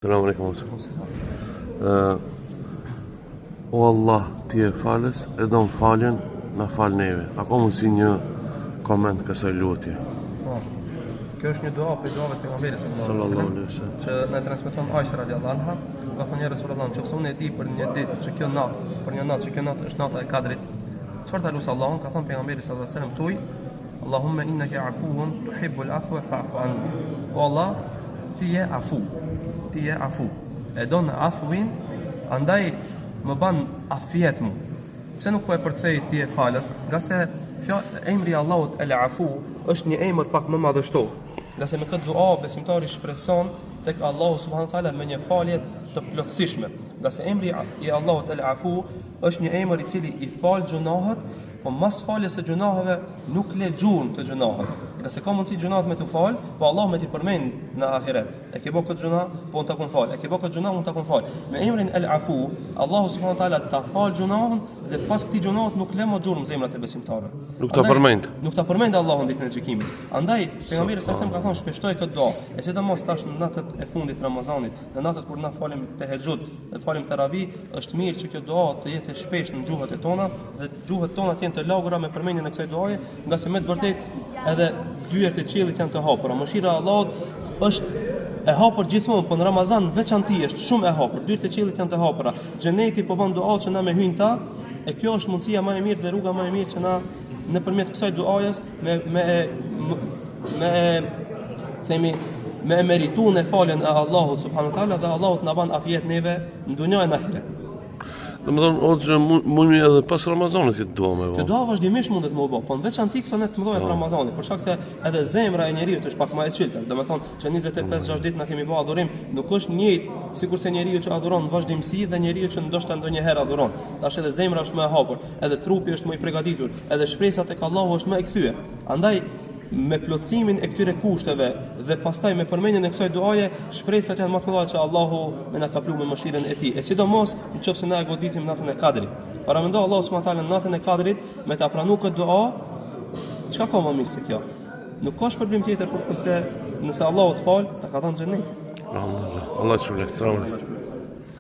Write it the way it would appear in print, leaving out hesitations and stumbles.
Selam alaikum. O Allah, ti e falës, e do më faljen, na fal neve. A ka mundsi një koment kësaj lutje? Po. Kjo është një dua për duave të pejgamberit sallallahu alaihi wasallam, që na transmeton Aisha radhiyallahu anha, ka thënë ja Resulullah, nëse unë e di për një ditë që kjo natë, që kjo natë është nata e Kadrit, çfarë ta lut Allahun? Ka thënë pejgamberi sallallahu alaihi wasallam, thuaj, Allahumma innaka afuwun tuhibbul afwa fa'fu anni. O Allah, ti je afu, e don afuin, andaj më ban afjet mu. Pse nuk po e përkthej ti e falës? Nga se emri Allahut El Afu është një emër pak më madhështor. Nga se me këtë dua besimtari shpreson tek Allahu subhanahu wa taala me një falje të plotësishme. Nga se emri i Allahut El Afu është një emër i cili i fal gjunahet, po mas faljes së gjunaheve nuk le gjurmë të gjunaheve. Nga se ka mundësi gjunat me të fal, po Allah me t'i përmend në ahiret. E ke bë këtë gjuna, po unë ta kun fal. E ke bë këtë gjuna, unë ta kun fal. Me emrin El Afu, Allahu subhanahu wa taala ta fal gjunahun dhe pas këtij gjunahut nuk le më gjurmë zemrat e besimtarëve. Nuk ta përmend. Nuk ta përmend Allahun ditën e gjykimit. Andaj pejgamberi sallallahu alajhi wasallam ka thënë shpeshtoj këtë dua. E sidomos tash në natët e fundit të Ramazanit, në natët kur na falim tahajjud, ne falim taravih, është mirë që kjo dua të jetë shpesh në gjuhët e tona dhe gjuhët tona të jenë të lagura me përmendjen e kësaj duaje, nga se me të vërtetë edhe dyert e qiellit janë të hapura. Mëshira e Allahut është e hapur gjithmonë, po në Ramazan veçanti është shumë e hapur. Dyert e qiellit janë të hapura. Xheneti po bën dua që na me hyjnë ta, e kjo është mundësia më e mirë dhe rruga më e mirë që na nëpërmjet kësaj duajes me meritu në faljen e Allahut subhanahu wa taala dhe Allahut na ban afiet neve në dunjë e në ahiret. Domethënë, ose mundi edhe pas Ramazanit këtë dua më Kjo dua vazhdimisht mundet më bë, po në veçanti këto në të mëdha të Ramazanit, për shkak se edhe zemra e njeriu është pak më e çeltër. Domethënë që 25-6 ditë na kemi bë adhurim, nuk është njëjtë sikurse njeriu që adhuron në vazhdimsi dhe njeriu që ndoshta ndonjëherë adhuron. Tash edhe zemra është më e hapur, edhe trupi është më i përgatitur, edhe shpresa tek Allahu është më e kthyer. Andaj me plotësimin e këtyre kushteve dhe pastaj me përmendjen e kësaj duaje, shpresat janë më të mëdha që Allahu më na ka plumë me mëshirën e tij. E sidomos nëse na e godisim natën e Kadrit. Para mendo Allahu subhanahu wa taala natën e Kadrit me ta pranuar këtë dua, çka ka më mirë se kjo? Nuk ka shpërblim tjetër përse nëse Allahu të fal, ta ka dhënë xhenet. Alhamdulillah. Allah të shpëlbej.